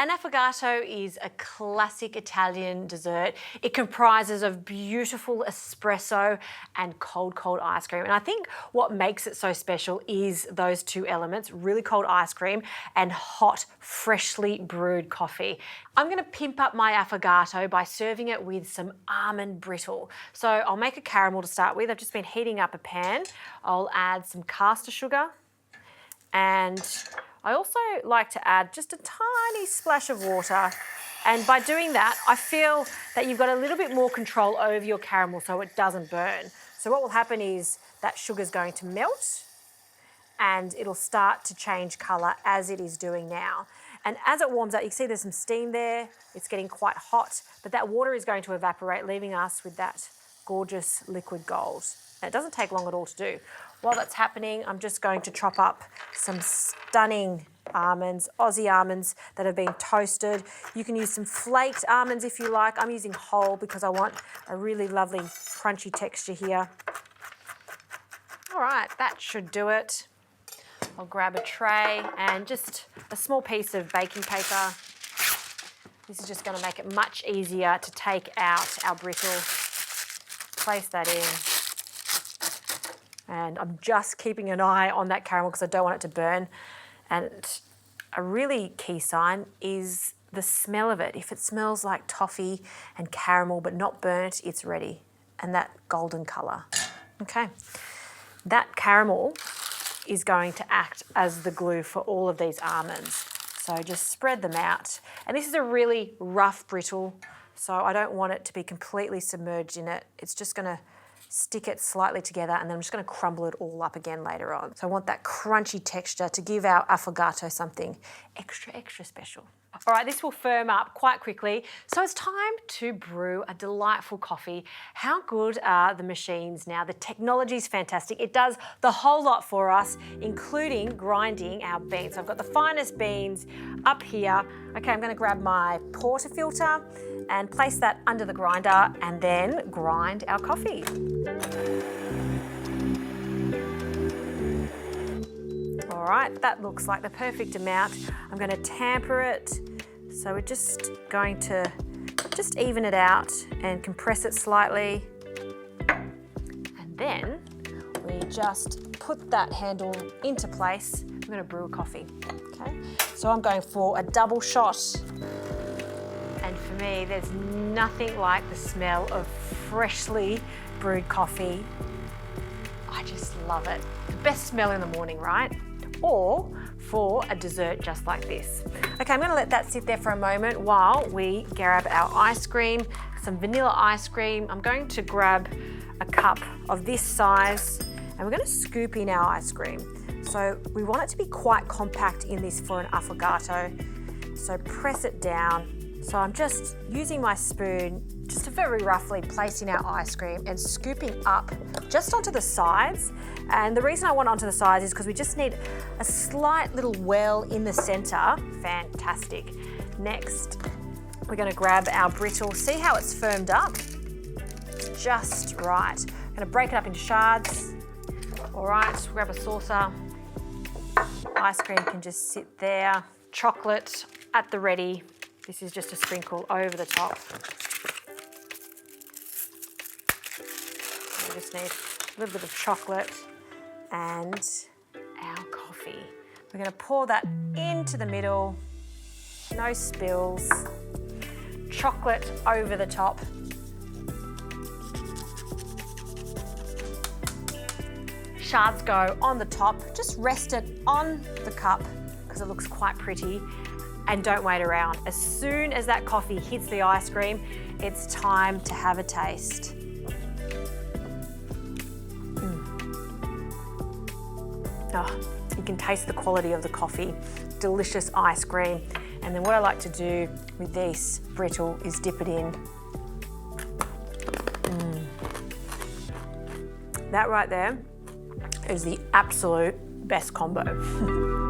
An affogato is a classic Italian dessert. It comprises of beautiful espresso and cold ice cream. And I think what makes it so special is those two elements, really cold ice cream and hot, freshly brewed coffee. I'm gonna pimp up my affogato by serving it with some almond brittle. So I'll make a caramel to start with. I've just been heating up a pan. I'll add some caster sugar, and I also like to add just a tiny splash of water. And by doing that, I feel that you've got a little bit more control over your caramel so it doesn't burn. So what will happen is that sugar's going to melt and it'll start to change colour as it is doing now. And as it warms up, you can see there's some steam there. It's getting quite hot, but that water is going to evaporate, leaving us with that gorgeous liquid gold. And it doesn't take long at all to do. While that's happening, I'm just going to chop up some stunning almonds, Aussie almonds that have been toasted. You can use some flaked almonds if you like. I'm using whole because I want a really lovely crunchy texture here. All right, that should do it. I'll grab a tray and just a small piece of baking paper. This is just going to make it much easier to take out our brittle. Place that in. And I'm just keeping an eye on that caramel because I don't want it to burn. And a really key sign is the smell of it. If it smells like toffee and caramel but not burnt, it's ready. And that golden colour. Okay. That caramel is going to act as the glue for all of these almonds. So just spread them out. And this is a really rough brittle, so I don't want it to be completely submerged in it. It's just going to stick it slightly together, and then I'm just going to crumble it all up again later on. So I want that crunchy texture to give our affogato something extra special. All right, this will firm up quite quickly. So it's time to brew a delightful coffee. How good are the machines now? The technology is fantastic. It does the whole lot for us, including grinding our beans. So I've got the finest beans up here. Okay, I'm going to grab my portafilter and place that under the grinder and then grind our coffee. All right, that looks like the perfect amount. I'm going to tamper it. So we're just going to just even it out and compress it slightly. And then we just put that handle into place. We're going to brew a coffee. Okay, so I'm going for a double shot. And for me, there's nothing like the smell of freshly brewed coffee. I just love it. The best smell in the morning, right? Or for a dessert just like this. Okay, I'm going to let that sit there for a moment while we grab our ice cream, some vanilla ice cream. I'm going to grab a cup of this size and we're going to scoop in our ice cream. So we want it to be quite compact in this for an affogato. So press it down. So I'm just using my spoon, just to very roughly placing our ice cream and scooping up just onto the sides. And the reason I want onto the sides is because we just need a slight little well in the center. Fantastic. Next, we're going to grab our brittle. See how it's firmed up? It's just right. I'm going to break it up into shards. All right, grab a saucer. Ice cream can just sit there. Chocolate at the ready. This is just a sprinkle over the top. We just need a little bit of chocolate and our coffee. We're going to pour that into the middle, no spills, chocolate over the top. Shards go on the top. Just rest it on the cup because it looks quite pretty. And don't wait around. As soon as that coffee hits the ice cream, it's time to have a taste. Oh, you can taste the quality of the coffee, delicious ice cream. And then what I like to do with this brittle is dip it in. That right there is the absolute best combo.